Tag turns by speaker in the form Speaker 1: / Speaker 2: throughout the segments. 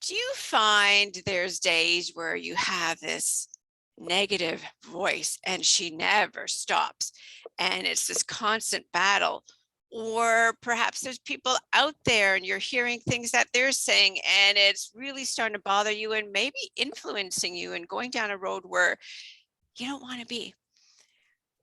Speaker 1: Do you find there's days where you have this negative voice and she never stops and it's this constant battle? Or perhaps there's people out there and you're hearing things that they're saying and it's really starting to bother you and maybe influencing you and going down a road where you don't want to be.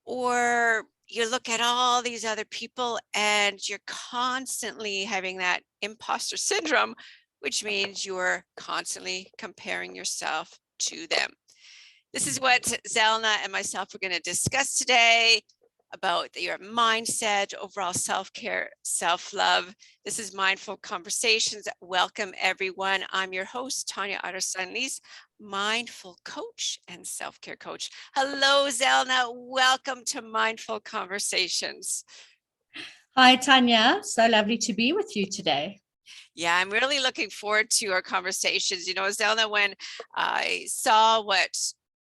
Speaker 1: Or you look at all these other people and you're constantly having that imposter syndrome, which means you're constantly comparing yourself to them. This is what Zelna and myself are going to discuss today about your mindset, overall self-care, self-love. This is Mindful Conversations. Welcome, everyone. I'm your host, Tanya Otterstein-Liehs, mindful coach and self-care coach. Hello, Zelna. Welcome to Mindful Conversations.
Speaker 2: Hi, Tanya. So lovely to be with you today.
Speaker 1: Yeah, I'm really looking forward to our conversations. You know, Zelna, when I saw what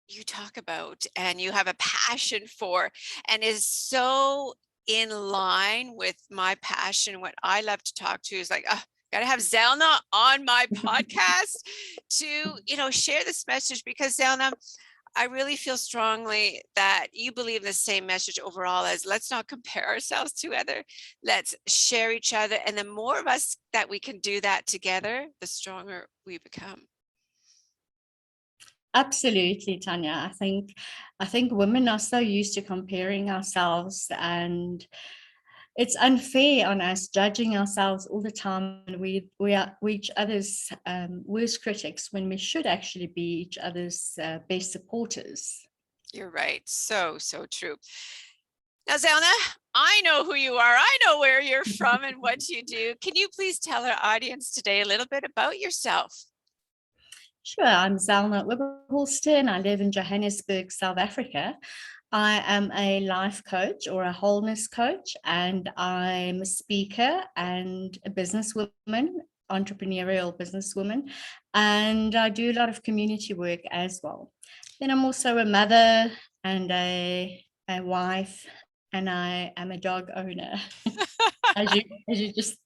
Speaker 1: you talk about and you have a passion for and is so in line with my passion, what I love to talk to is like, gotta have Zelna on my podcast to, share this message, because Zelna, I really feel strongly that you believe the same message overall as let's not compare ourselves to other, let's share each other. And the more of us that we can do that together, the stronger we become.
Speaker 2: Absolutely, Tanya. I think women are so used to comparing ourselves, and it's unfair on us judging ourselves all the time. We each other's worst critics when we should actually be each other's best supporters.
Speaker 1: You're right. So true. Now, Zelna, I know who you are. I know where you're from and what you do. Can you please tell our audience today a little bit about yourself?
Speaker 2: Sure, I'm Zelna Oberholster and I live in Johannesburg, South Africa. I am a life coach or a wholeness coach, and I'm a speaker and a businesswoman, entrepreneurial businesswoman, and I do a lot of community work as well. Then I'm also a mother and a wife, and I am a dog owner, as you just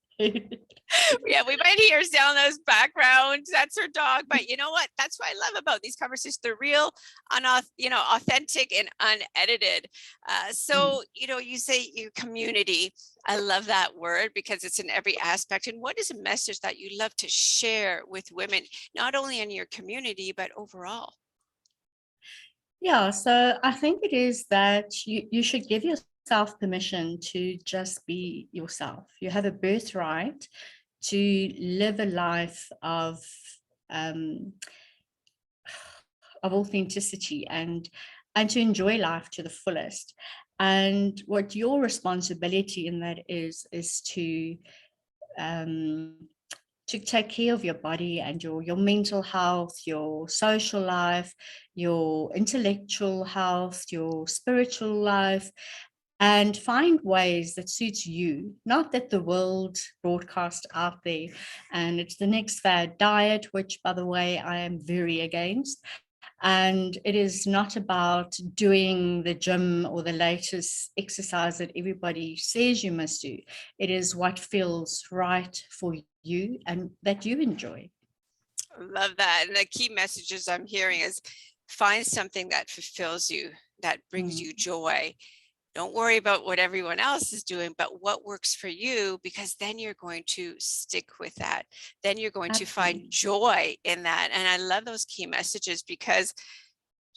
Speaker 1: Yeah, we might hear Zelna's background. That's her dog. But you know what? That's what I love about these conversations. They're real, authentic and unedited. You say your community. I love that word because it's in every aspect. And what is a message that you love to share with women, not only in your community, but overall?
Speaker 2: Yeah, so I think it is that you should give yourself permission to just be yourself. You have a birthright to live a life um, of authenticity and to enjoy life to the fullest. And what your responsibility in that is um, to take care of your body and your mental health, your social life, your intellectual health, your spiritual life, and find ways that suits you, not that the world broadcast out there. And it's the next fad diet, which, by the way, I am very against. And it is not about doing the gym or the latest exercise that everybody says you must do. It is what feels right for you and that you enjoy.
Speaker 1: Love that. And the key messages I'm hearing is find something that fulfills you, that brings you joy. Don't worry about what everyone else is doing, but what works for you, because then you're going to stick with that. Then you're going to find joy in that. And I love those key messages because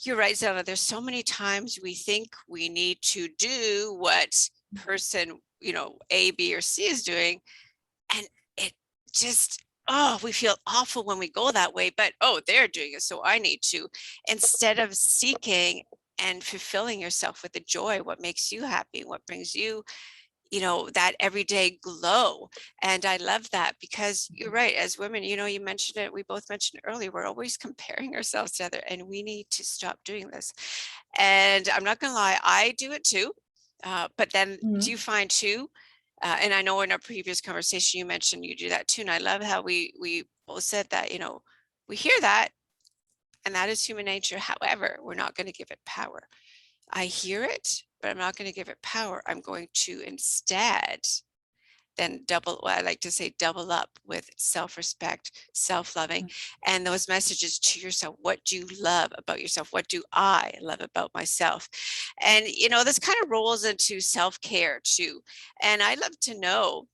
Speaker 1: you're right, Zelna. There's so many times we think we need to do what person, A, B, or C is doing. And it just, we feel awful when we go that way, but they're doing it, so I need to, instead of seeking and fulfilling yourself with the joy, what makes you happy, what brings you, that everyday glow. And I love that because you're right, as women, you mentioned it, we both mentioned it earlier, we're always comparing ourselves to other, and we need to stop doing this. And I'm not gonna lie, I do it too. But then do you find too, and I know in our previous conversation you mentioned you do that too, and I love how we both said that, we hear that, and that is human nature. However, we're not going to give it power. I hear it, but I'm not going to give it power. I'm going to instead then double, well, I like to say double up with self-respect, self-loving, and those messages to yourself. What do you love about yourself? What do I love about myself? And, this kind of rolls into self-care too. And I'd love to know,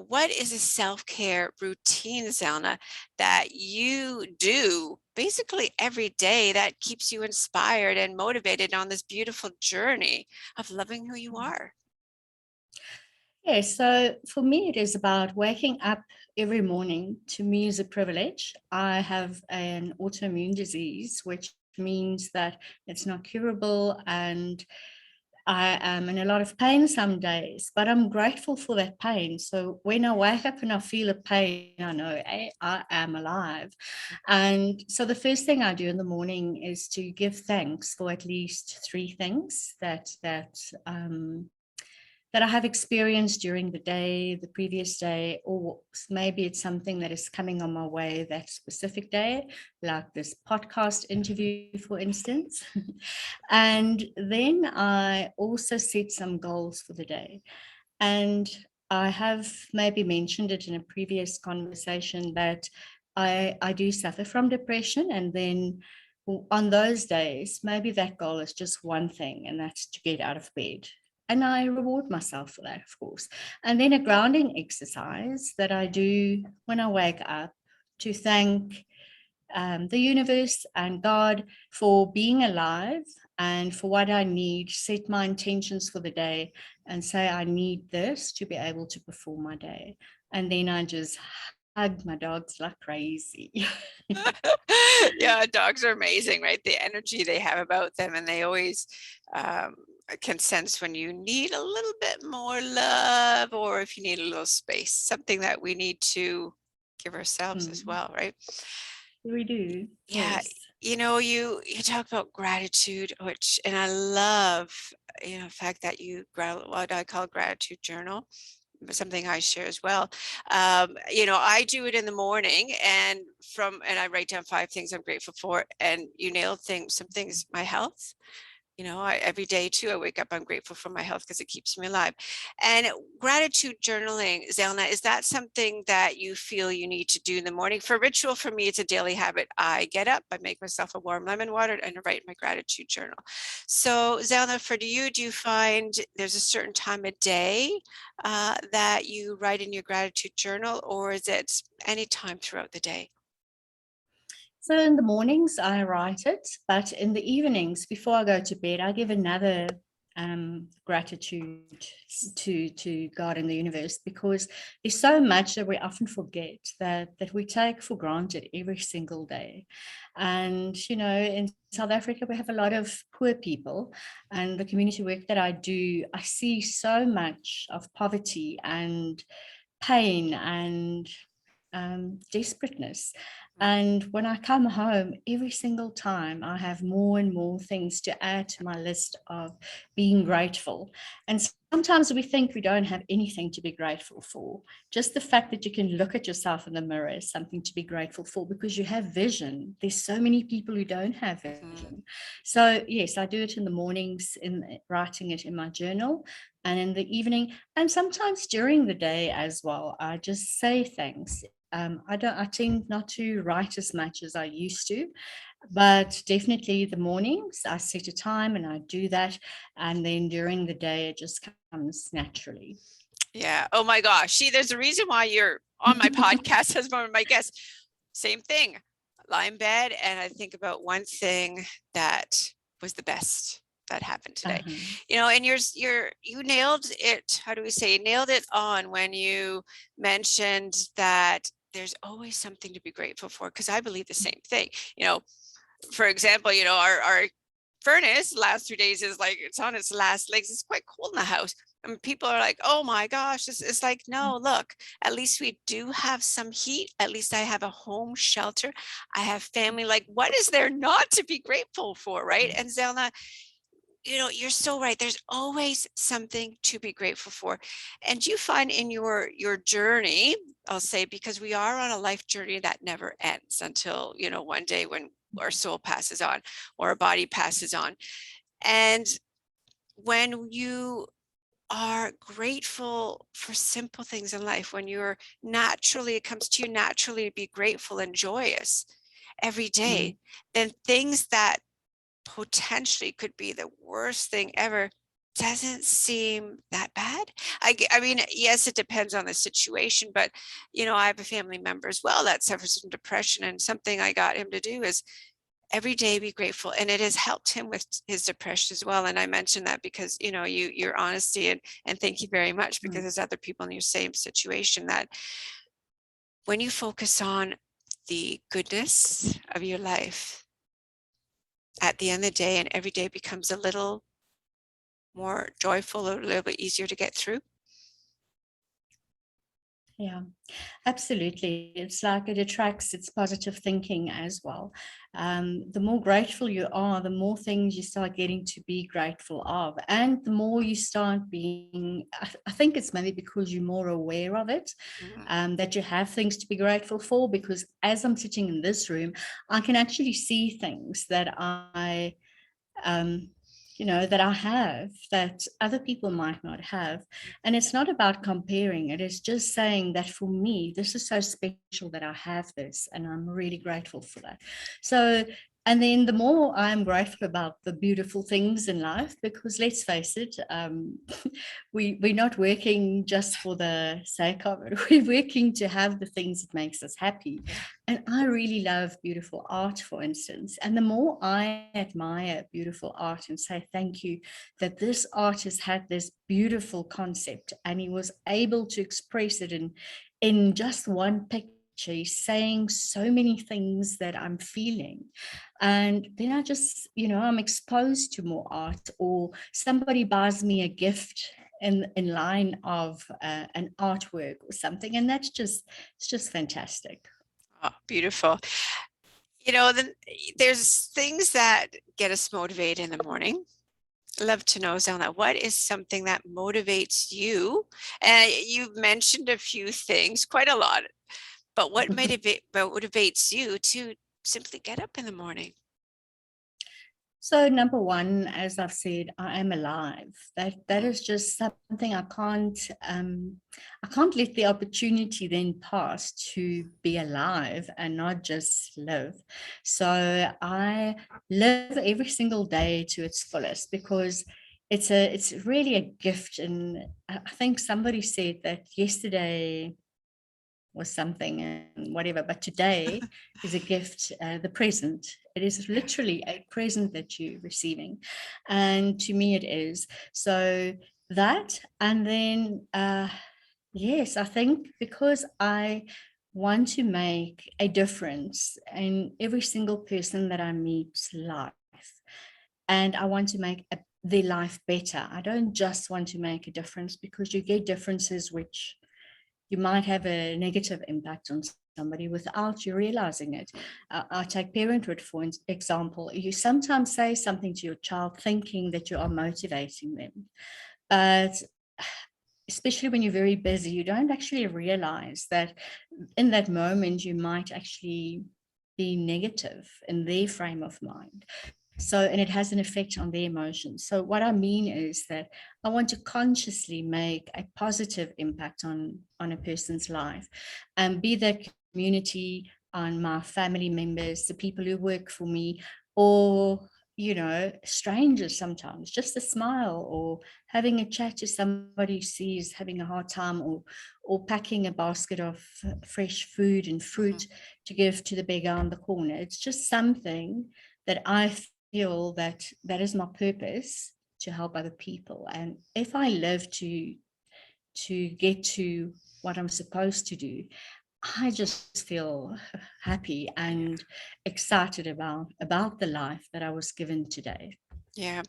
Speaker 1: what is a self-care routine, Zelna, that you do basically every day that keeps you inspired and motivated on this beautiful journey of loving who you are?
Speaker 2: Yeah, so for me, it is about waking up every morning. To me, is a privilege. I have an autoimmune disease, which means that it's not curable, and I am in a lot of pain some days, but I'm grateful for that pain. So when I wake up and I feel a pain, I know I am alive. And so the first thing I do in the morning is to give thanks for at least three things that I have experienced during the day, the previous day, or maybe it's something that is coming on my way that specific day, like this podcast interview, for instance. And then I also set some goals for the day. And I have maybe mentioned it in a previous conversation that I do suffer from depression. And then on those days, maybe that goal is just one thing, and that's to get out of bed. And I reward myself for that, of course. And then a grounding exercise that I do when I wake up to thank the universe and God for being alive and for what I need, set my intentions for the day and say, I need this to be able to perform my day. And then I just hug my dogs like crazy.
Speaker 1: Yeah, dogs are amazing, right? The energy they have about them, and they always can sense when you need a little bit more love or if you need a little space, something that we need to give ourselves as well, right?
Speaker 2: We do,
Speaker 1: Yeah,
Speaker 2: yes.
Speaker 1: you talk about gratitude, which, and I love, the fact that what I call gratitude journal, something I share as well. I do it in the morning, and I write down 5 things I'm grateful for, and you nailed some things, my health. Every day too, I wake up, I'm grateful for my health because it keeps me alive. And gratitude journaling, Zelna, is that something that you feel you need to do in the morning? For ritual, for me, it's a daily habit. I get up, I make myself a warm lemon water, and I write my gratitude journal. So Zelna, do you find there's a certain time of day that you write in your gratitude journal, or is it any time throughout the day?
Speaker 2: So in the mornings, I write it, but in the evenings, before I go to bed, I give another gratitude to God and the universe, because there's so much that we often forget that we take for granted every single day. And in South Africa, we have a lot of poor people, and the community work that I do, I see so much of poverty and pain and desperateness. And when I come home, every single time I have more and more things to add to my list of being grateful. And sometimes we think we don't have anything to be grateful for. Just the fact that you can look at yourself in the mirror is something to be grateful for, because you have vision. There's so many people who don't have vision. So yes, I do it in the mornings, in writing it in my journal, and in the evening, and sometimes during the day as well. I just say thanks. I tend not to write as much as I used to, but definitely the mornings I set a time and I do that. And then during the day, it just comes naturally.
Speaker 1: Yeah. Oh my gosh. See, there's a reason why you're on my podcast as one of my guests. Same thing. Lie in bed and I think about one thing that was the best that happened today. And you nailed it. How do we say? You nailed it on when you mentioned that there's always something to be grateful for, because I believe the same thing. For example, our furnace last 3 days is like it's on its last legs. It's quite cold in the house. And people are like, oh my gosh, it's like, no, look, at least we do have some heat. At least I have a home shelter. I have family. Like, what is there not to be grateful for, right? And Zelna, you're so right. There's always something to be grateful for. And you find in your journey, I'll say, because we are on a life journey that never ends until, one day when our soul passes on or our body passes on. And when you are grateful for simple things in life, when you're naturally, it comes to you naturally to be grateful and joyous every day,
Speaker 2: Mm.
Speaker 1: then things that potentially could be the worst thing ever doesn't seem that bad. I mean, yes, it depends on the situation, but I have a family member as well that suffers from depression, and something I got him to do is every day be grateful, and it has helped him with his depression as well. And I mentioned that because your honesty, and thank you very much, because
Speaker 2: Mm.
Speaker 1: there's other people in your same situation, that when you focus on the goodness of your life at the end of the day, and every day becomes a little more joyful, or a little bit easier to get through.
Speaker 2: Yeah, absolutely. It's like it attracts its positive thinking as well. The more grateful you are, the more things you start getting to be grateful of. And the more you start being, I think it's maybe because you're more aware of it,
Speaker 1: Mhm.
Speaker 2: that you have things to be grateful for. Because as I'm sitting in this room, I can actually see things that um, that I have that other people might not have. And it's not about comparing, it is just saying that for me, this is so special that I have this, and I'm really grateful for that. So, and then the more I'm grateful about the beautiful things in life, because let's face it, we're not working just for the sake of it. We're working to have the things that makes us happy.
Speaker 1: Yeah.
Speaker 2: And I really love beautiful art, for instance. And the more I admire beautiful art and say thank you that this artist had this beautiful concept and he was able to express it in just one picture. He's saying so many things that I'm feeling. And then I just, I'm exposed to more art, or somebody buys me a gift in line of an artwork or something. And it's just fantastic.
Speaker 1: Oh, beautiful. Then there's things that get us motivated in the morning. I'd love to know, Zelna, what is something that motivates you? And you've mentioned a few things, quite a lot, but what motivates you to simply get up in the morning?
Speaker 2: So number one, as I've said, I am alive. That is just something I can't let the opportunity then pass to be alive and not just live. So I live every single day to its fullest, because it's really a gift. And I think somebody said that yesterday was something and whatever, but today is a gift, the present. It is
Speaker 1: Yeah.
Speaker 2: literally a present that you're receiving, and to me it is. So that, and then yes, I think because I want to make a difference in every single person that I meet's life, and I want to make their life better. I don't just want to make a difference, because you get differences which you might have a negative impact on somebody without you realizing it. I'll take parenthood, for example. You sometimes say something to your child thinking that you are motivating them, but especially when you're very busy, you don't actually realize that in that moment you might actually be negative in their frame of mind. So, and it has an effect on their emotions. So what I mean is that I want to consciously make a positive impact on a person's life, and be that community, on my family members, the people who work for me, or strangers. Sometimes just a smile, or having a chat to somebody who sees having a hard time, or packing a basket of fresh food and fruit to give to the beggar on the corner. It's just something that I feel that is my purpose, to help other people. And if I live to get to what I'm supposed to do, I just feel happy
Speaker 1: Yeah.
Speaker 2: and excited about the life that I was given today.
Speaker 1: Yeah.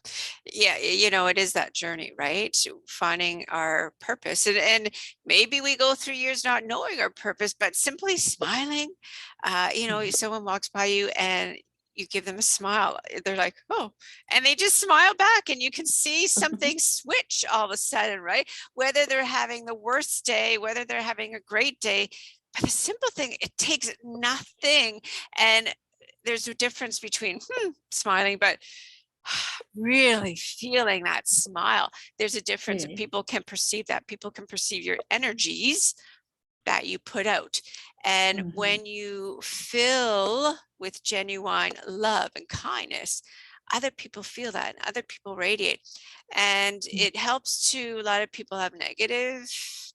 Speaker 1: Yeah. It is that journey, right? To finding our purpose. And maybe we go through years not knowing our purpose, but simply smiling. Someone walks by you and you give them a smile. They're like, oh, and they just smile back, and you can see something switch all of a sudden, right? Whether they're having the worst day, whether they're having a great day, but the simple thing, it takes nothing. And there's a difference between smiling, but really feeling that smile. There's a difference.
Speaker 2: Yeah.
Speaker 1: People can perceive that. People can perceive your energies that you put out. And
Speaker 2: Mhm.
Speaker 1: when you fill with genuine love and kindness, other people feel that and other people radiate. And
Speaker 2: Mm.
Speaker 1: it helps to, a lot of people have negative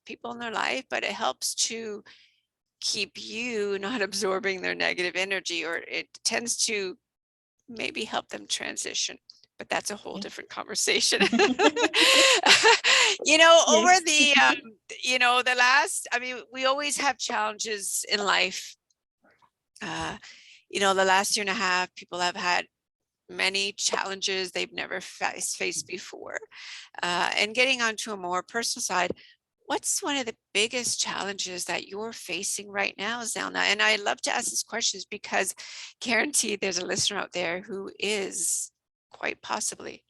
Speaker 1: people in their life, but it helps to keep you not absorbing their negative energy, or it tends to maybe help them transition. But that's a whole
Speaker 2: Yeah.
Speaker 1: different conversation. You know, over
Speaker 2: Yes.
Speaker 1: the, you know, the last, I mean, we always have challenges in life. You know, the last year and a half, people have had many challenges they've never faced before. And getting onto a more personal side, what's one of the biggest challenges that you're facing right now, Zelna? And I love to ask these questions because guaranteed there's a listener out there who is quite possibly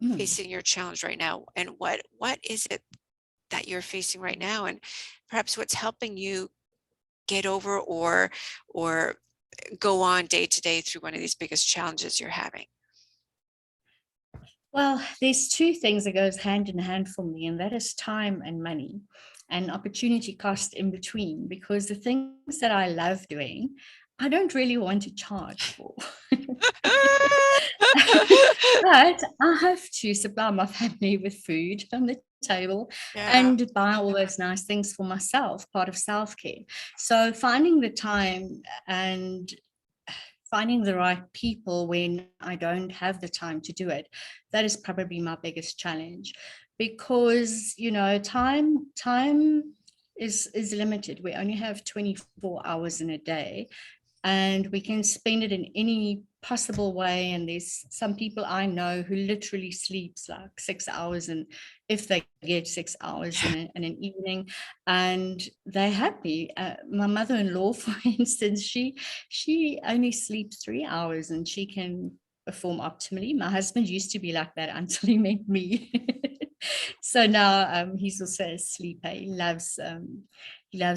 Speaker 2: Mm.
Speaker 1: facing your challenge right now. And what is it that you're facing right now? And perhaps what's helping you get over or go on day to day through one of these biggest challenges you're having?
Speaker 2: Well, there's two things that goes hand in hand for me, and that is time and money and opportunity cost in between, because the things that I love doing, I don't really want to charge for. But I have to supply my family with food on the table
Speaker 1: Yeah.
Speaker 2: and buy all those nice things for myself, part of self-care. So finding the time and finding the right people when I don't have the time to do it, that is probably my biggest challenge, because time is limited. We only have 24 hours in a day, and we can spend it in any possible way. And there's some people I know who literally sleeps like 6 hours, and if they get 6 hours in an evening, and they're happy. My mother-in-law, for instance, she only sleeps 3 hours and she can perform optimally. My husband used to be like that until he met me. So now he's also a sleeper. He loves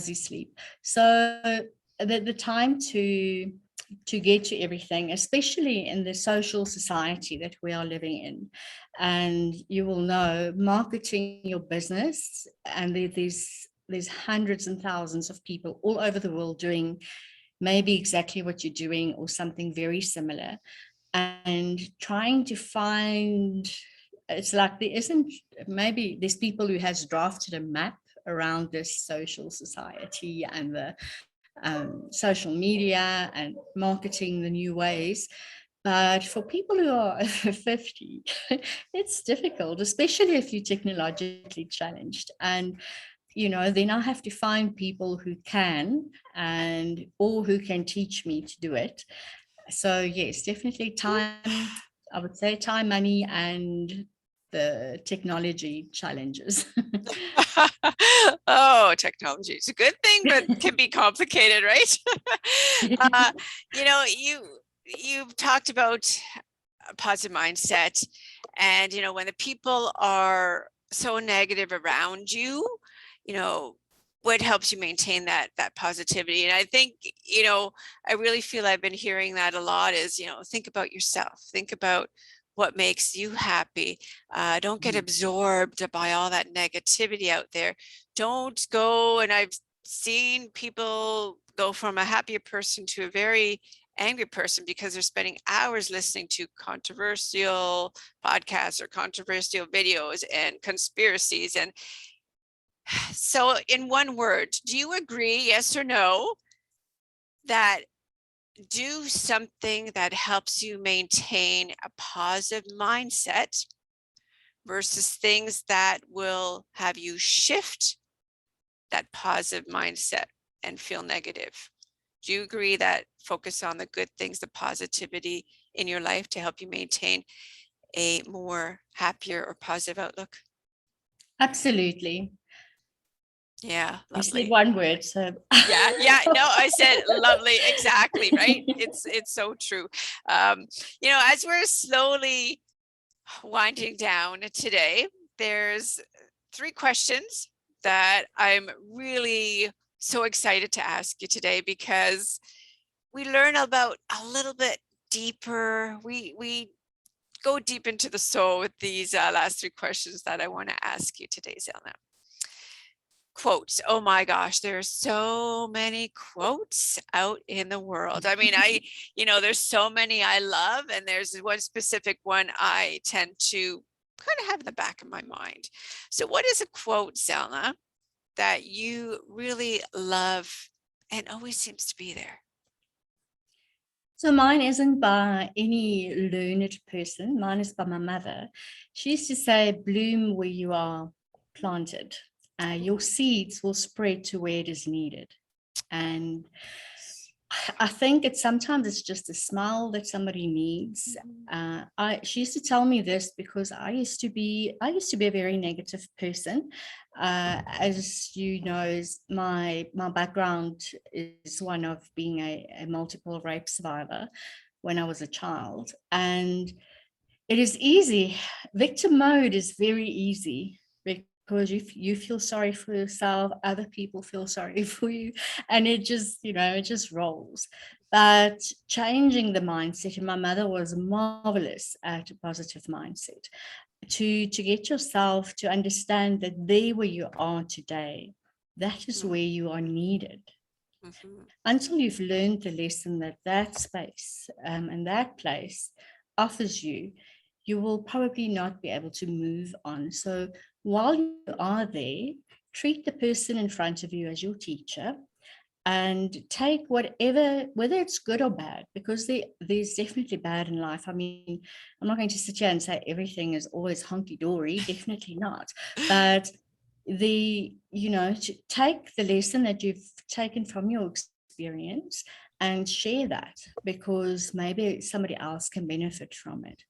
Speaker 2: his sleep. So the time to get to everything, especially in the social society that we are living in. And you will know, marketing your business, and there's hundreds and thousands of people all over the world doing maybe exactly what you're doing or something very similar, and trying to find, it's like there isn't, maybe there's people who has drafted a map around this social society and the social media and marketing the new ways. But for people who are over 50, it's difficult, especially if you're technologically challenged. And, then I have to find people who can, and or who can teach me to do it. So yes, definitely time, I would say time, money, and the technology challenges.
Speaker 1: Oh, technology. It's a good thing, but can be complicated, right? uh, you know, you've talked about a positive mindset, and you know, when the people are so negative around you, you know, what helps you maintain that positivity? And I think, you know, I really feel I've been hearing that a lot is, you know, think about yourself, think about what makes you happy. Don't get absorbed by all that negativity out there. Don't go, and I've seen people go from a happier person to a very angry person because they're spending hours listening to controversial podcasts or controversial videos and conspiracies. And so in one word, do you agree, yes or no, that do something that helps you maintain a positive mindset versus things that will have you shift that positive mindset and feel negative? Do you agree that focus on the good things, the positivity in your life to help you maintain a more happier or positive outlook?
Speaker 2: Absolutely.
Speaker 1: Yeah,
Speaker 2: You said
Speaker 1: lovely.
Speaker 2: one word, so
Speaker 1: Yeah, yeah, no, I said lovely, exactly, right? It's so true. You know, as we're slowly winding down today, there's three questions that I'm really so excited to ask you today, because we learn about a little bit deeper. We go deep into the soul with these last 3 questions that I want to ask you today, Zelna. Quotes. Oh my gosh, there are so many quotes out in the world. I mean, there's so many I love, and there's one specific one I tend to kind of have in the back of my mind. So what is a quote, Zelna, that you really love and always seems to be there?
Speaker 2: So mine isn't by any learned person. Mine is by my mother. She used to say, bloom where you are planted. Your seeds will spread to where it is needed. And I think sometimes it's just a smile that somebody needs. She used to tell me this because I used to be a very negative person. As you know, my background is one of being a multiple rape survivor when I was a child, and it is easy. Victim mode is very easy because you feel sorry for yourself, other people feel sorry for you, and it just rolls. But changing the mindset, and my mother was marvelous at a positive mindset, to get yourself to understand that there where you are today, that is where you are needed. Until you've learned the lesson that space and that place offers you, you will probably not be able to move on. So while you are there, treat the person in front of you as your teacher, and take whatever, whether it's good or bad, because there's definitely bad in life. I mean, I'm not going to sit here and say everything is always hunky-dory, definitely not. But to take the lesson that you've taken from your experience and share that, because maybe somebody else can benefit from it.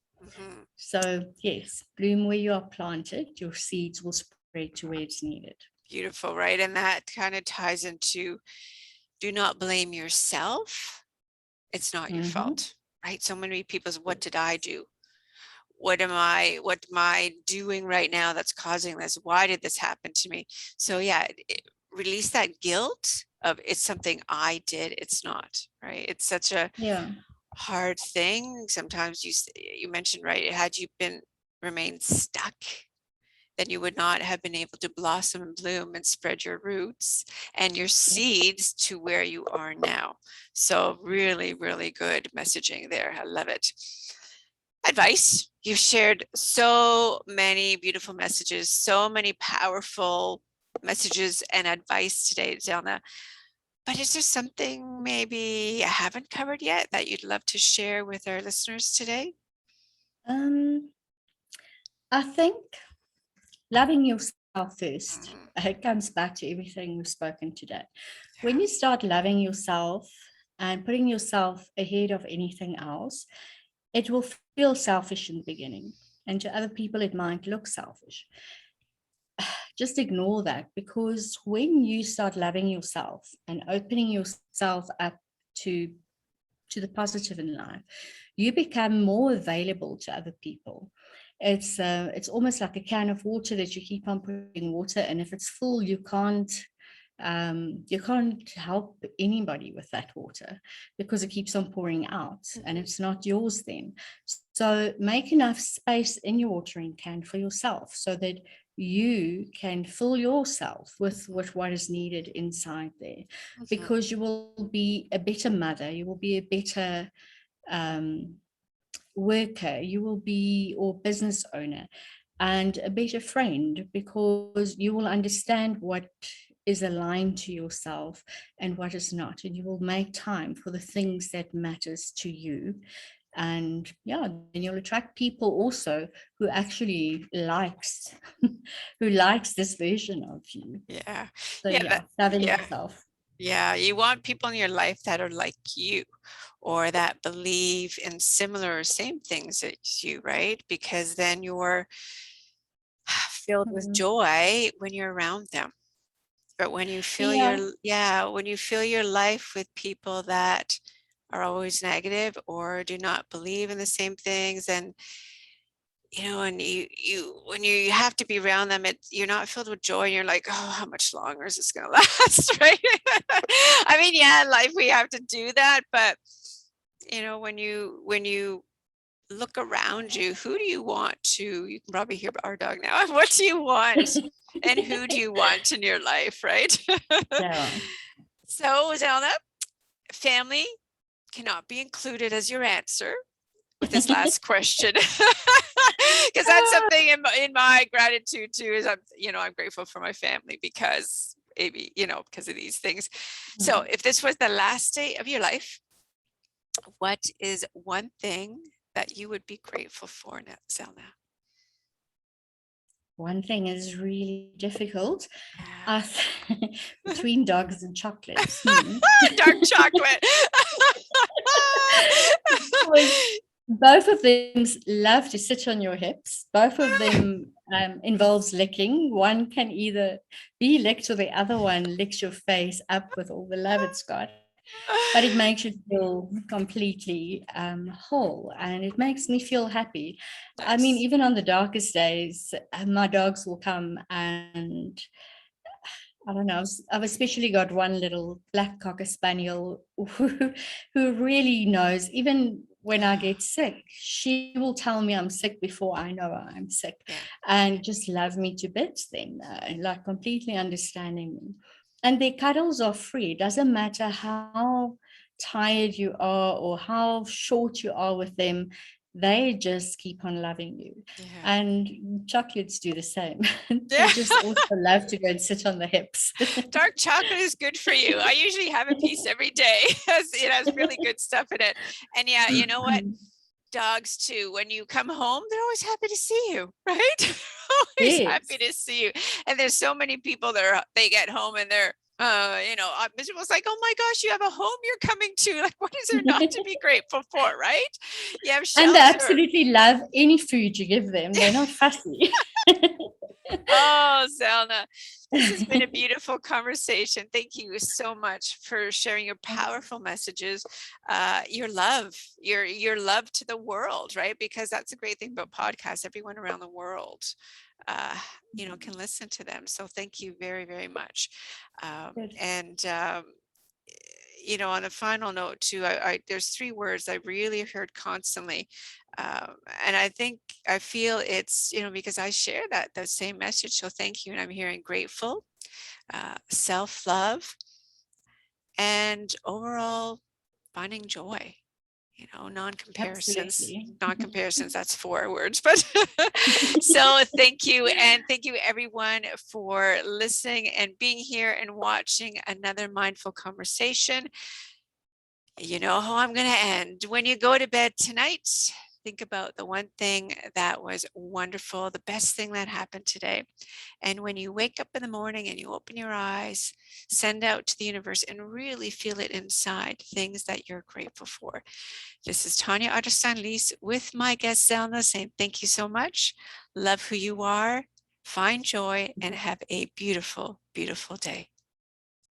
Speaker 2: So yes, bloom where you are planted, your seeds will spread to where it's needed.
Speaker 1: Beautiful, right? And that kind of ties into, do not blame yourself. It's not your fault, right? So many people say, what did I do? What am I doing right now that's causing this? Why did this happen to me? So yeah, release that guilt of, it's something I did, it's not, right? It's such a hard thing. Sometimes you mentioned, right, had you remained stuck, then you would not have been able to blossom and bloom and spread your roots and your seeds to where you are now. So really, really good messaging there. I love it. Advice. You've shared so many beautiful messages, so many powerful messages and advice today, Zelna. But is there something maybe I haven't covered yet that you'd love to share with our listeners today?
Speaker 2: I think loving yourself first. It comes back to everything we've spoken today. When you start loving yourself and putting yourself ahead of anything else, it will feel selfish in the beginning. And to other people, it might look selfish. Just ignore that, because when you start loving yourself and opening yourself up to the positive in life, you become more available to other people. It's almost like a can of water that you keep on putting water, and if it's full, you can't help anybody with that water because it keeps on pouring out and it's not yours then. So make enough space in your watering can for yourself so that you can fill yourself with what is needed inside there, because you will be a better mother, you will be a better worker, you will be, or business owner, and a better friend, because you will understand what is aligned to yourself and what is not, and you will make time for the things that matters to you. And then you'll attract people also who actually likes this version of you. So loving yourself.
Speaker 1: Yeah, you want people in your life that are like you, or that believe in similar or same things as you, right? Because then you're filled with joy when you're around them. But when you fill when you fill your life with people that are always negative or do not believe in the same things, and and when you have to be around them, you're not filled with joy, and you're like, oh, how much longer is this going to last, right? I mean, in life we have to do that, but when you look around you, who do you want to, you can probably hear our dog now, what do you want and who do you want in your life, right?
Speaker 2: Yeah.
Speaker 1: So, Zelna, family cannot be included as your answer with this last question, because that's something in my gratitude too, is I'm grateful for my family because maybe, because of these things. So if this was the last day of your life, what is one thing that you would be grateful for, Zelna?
Speaker 2: One thing is really difficult.
Speaker 1: Yeah.
Speaker 2: Between dogs and chocolates.
Speaker 1: Dark chocolate.
Speaker 2: Both of them love to sit on your hips. Both of them involves licking. One can either be licked or the other one licks your face up with all the love it's got. But it makes you feel completely whole, and it makes me feel happy.
Speaker 1: Nice.
Speaker 2: I mean, even on the darkest days, my dogs will come, and I don't know, I've especially got one little black cocker spaniel who really knows, even when I get sick, she will tell me I'm sick before I know I'm sick, and just love me to bits then, like completely understanding me. And their cuddles are free. It doesn't matter how tired you are or how short you are with them, they just keep on loving you. And chocolates do the same. They just also love to go and sit on the hips.
Speaker 1: Dark chocolate is good for you. I usually have a piece every day. It has really good stuff in it. And yeah, you know what? Dogs too, when you come home, they're always happy to see you, right? Always happy to see you. And there's so many people that they get home and they're miserable. It's like, oh my gosh, you have a home you're coming to. Like, what is there not to be grateful for, right? You have shelter.
Speaker 2: And they absolutely love any food you give them. They're not fussy.
Speaker 1: Oh, Zelna, this has been a beautiful conversation. Thank you so much for sharing your powerful messages, your love to the world, right? Because that's a great thing about podcasts. Everyone around the world, can listen to them. So thank you very, very much. On a final note too, there's 3 words I really heard constantly. And I feel it's, because I share that same message. So thank you. And I'm hearing grateful, self-love, and overall finding joy, non-comparisons, that's 4 words, but so thank you. And thank you everyone for listening and being here and watching another mindful conversation. You know how I'm going to end. When you go to bed tonight, think about the one thing that was wonderful, the best thing that happened today. And when you wake up in the morning and you open your eyes, send out to the universe and really feel it inside, things that you're grateful for. This is Tanya Otterstein-Liehs with my guest Zelna, saying thank you so much. Love who you are, find joy, and have a beautiful, beautiful day.